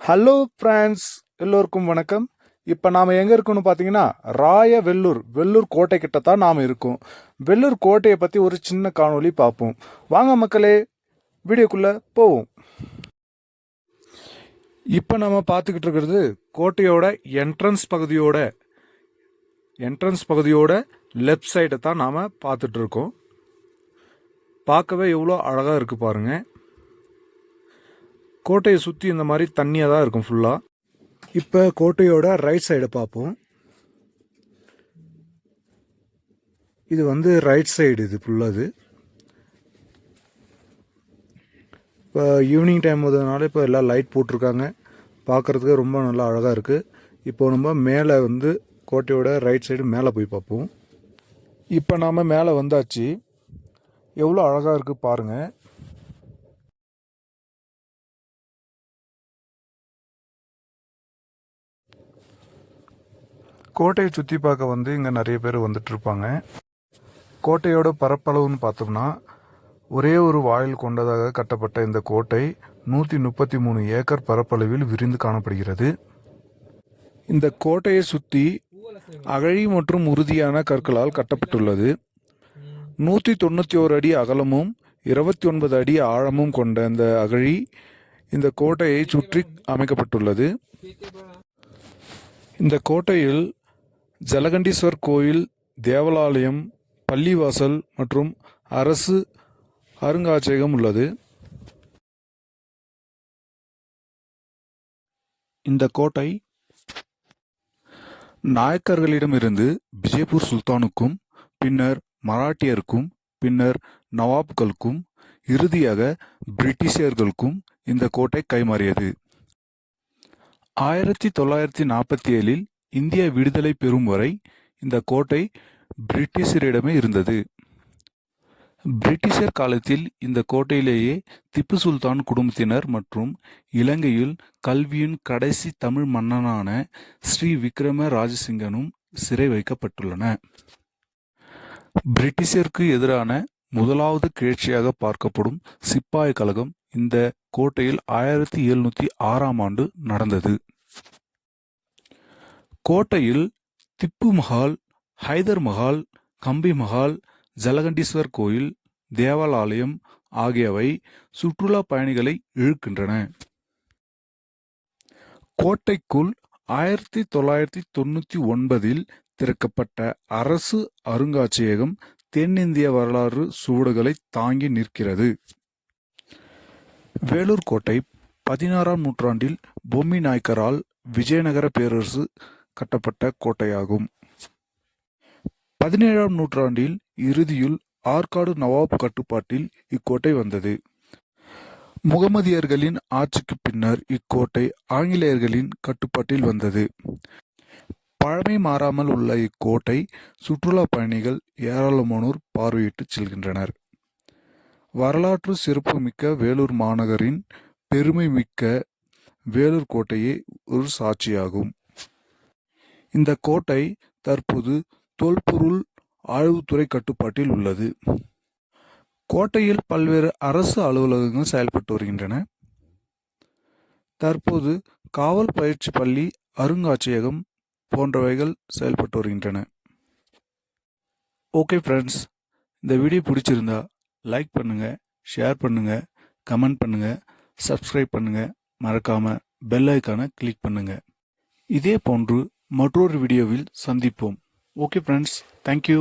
Hello friends, எல்லோருக்கும் வணக்கம். இப்போ நாம் எங்கே இருக்கோம்னு பார்த்தீங்கன்னா வெள்ளூர் கோட்டை கிட்ட தான் நாம் இருக்கோம். வெள்ளூர் கோட்டையை பற்றி ஒரு சின்ன காணொளி பார்ப்போம். வாங்க மக்களே, வீடியோக்குள்ளே போவோம். இப்போ நம்ம பார்த்துக்கிட்டு இருக்கிறது கோட்டையோட என்ட்ரன்ஸ் பகுதியோட லெஃப்ட் சைடை தான் நாம் பார்த்துட்டு இருக்கோம். பார்க்கவே எவ்வளோ அழகாக இருக்குது பாருங்கள். கோட்டையை சுற்றி இந்த மாதிரி தண்ணியாக தான் இருக்கும் ஃபுல்லாக. இப்போ கோட்டையோட ரைட் சைடை பார்ப்போம். இது வந்து ரைட் சைடு, இது ஃபுல்லாக. இப்போ ஈவினிங் டைம் வந்ததுனால இப்போ எல்லாம் லைட் போட்டிருக்காங்க. பார்க்குறதுக்கு ரொம்ப நல்லா அழகாக இருக்குது. இப்போ நம்ம மேலே வந்து கோட்டையோட ரைட் சைடு மேலே போய் பார்ப்போம். இப்போ நாம் மேலே வந்தாச்சு. எவ்வளோ அழகாக இருக்குது பாருங்கள். கோட்டையை சுற்றி பார்க்க வந்து இங்கே நிறைய பேர் வந்துட்டுருப்பாங்க. கோட்டையோட பரப்பளவுன்னு பார்த்தோம்னா ஒரே ஒரு வாயில் கொண்டதாக கட்டப்பட்ட இந்த கோட்டை 133 ஏக்கர் பரப்பளவில் விரிந்து காணப்படுகிறது. இந்த கோட்டையை சுற்றி அகழி மற்றும் உறுதியான கற்களால் கட்டப்பட்டுள்ளது. 191 அடி அகலமும் 29 அடி ஆழமும் கொண்ட இந்த அகழி இந்த கோட்டையை சுற்றி அமைக்கப்பட்டுள்ளது. இந்த கோட்டையில் ஜலகண்டீஸ்வர் கோயில், தேவாலயம், பள்ளிவாசல் மற்றும் அரசு அருங்காட்சியகம் உள்ளது. இந்த கோட்டை நாயக்கர்களிடமிருந்து விஜயபூர் சுல்தானுக்கும், பின்னர் மராட்டியருக்கும், பின்னர் நவாப்களுக்கும், இறுதியாக பிரிட்டிஷர்களுக்கும் இந்த கோட்டை கைமாறியது. 1947 இந்தியா விடுதலை பெறும் வரை இந்த கோட்டை பிரிட்டிஷரிடமே இருந்தது. பிரிட்டிஷர் காலத்தில் இந்த கோட்டையிலேயே திப்பு சுல்தான் குடும்பத்தினர் மற்றும் இலங்கையில் கல்வியின் கடைசி தமிழ் மன்னனான ஸ்ரீ விக்ரம ராஜசிங்கனும் சிறை வைக்கப்பட்டுள்ளன. பிரிட்டிஷருக்கு எதிரான முதலாவது கிளர்ச்சியாக பார்க்கப்படும் சிப்பாய் கழகம் இந்த கோட்டையில் 1706ஆம் ஆண்டு நடந்தது. கோட்டையில் திப்பு மஹால், ஹைதர் மஹால், கம்பி மஹால், ஜலகண்டீஸ்வர் கோயில், தேவாலயம் ஆகியவை சுற்றுலா பயணிகளை இழுக்கின்றன. கோட்டைக்குள் 1999 திறக்கப்பட்ட அரசு அருங்காட்சியகம் தென்னிந்திய வரலாறு சுவடுகளை தாங்கி நிற்கிறது. வேலூர் கோட்டை 16ஆம் நூற்றாண்டில் பொம்மி நாயக்கரால் விஜயநகர பேரரசு கட்டப்பட்ட கோட்டையாகும். 17ஆம் நூற்றாண்டில் இறுதியில் ஆற்காடு நவாப் கட்டுப்பாட்டில் இக்கோட்டை வந்தது. முகமதியர்களின் ஆட்சிக்கு பின்னர் இக்கோட்டை ஆங்கிலேயர்களின் கட்டுப்பாட்டில் வந்தது. பழமை மாறாமல் உள்ள இக்கோட்டை சுற்றுலா பயணிகள் ஏராளமானோர் பார்வையிட்டு செல்கின்றனர். வரலாற்று சிறப்புமிக்க வேலூர் மாநகரின் பெருமை மிக்க வேலூர் கோட்டையே ஒரு சாட்சியாகும். இந்த கோட்டை தற்போது தொல்பொருள் ஆய்வுத்துறை கட்டுப்பாட்டில் உள்ளது. கோட்டையில் பல்வேறு அரசு அலுவலகங்கள் செயல்பட்டு வருகின்றன. தற்போது காவல் பயிற்சி பள்ளி, அருங்காட்சியகம் போன்றவைகள் செயல்பட்டு வருகின்றன. ஓகே ஃப்ரெண்ட்ஸ், இந்த வீடியோ பிடிச்சிருந்தா லைக் பண்ணுங்க, ஷேர் பண்ணுங்க, கமெண்ட் பண்ணுங்க, சப்ஸ்கிரைப் பண்ணுங்க, மறக்காம பெல் ஐக்கானை கிளிக் பண்ணுங்க. இதே போன்று மற்றொரு வீடியோவில் சந்திப்போம். Okay friends, thank you.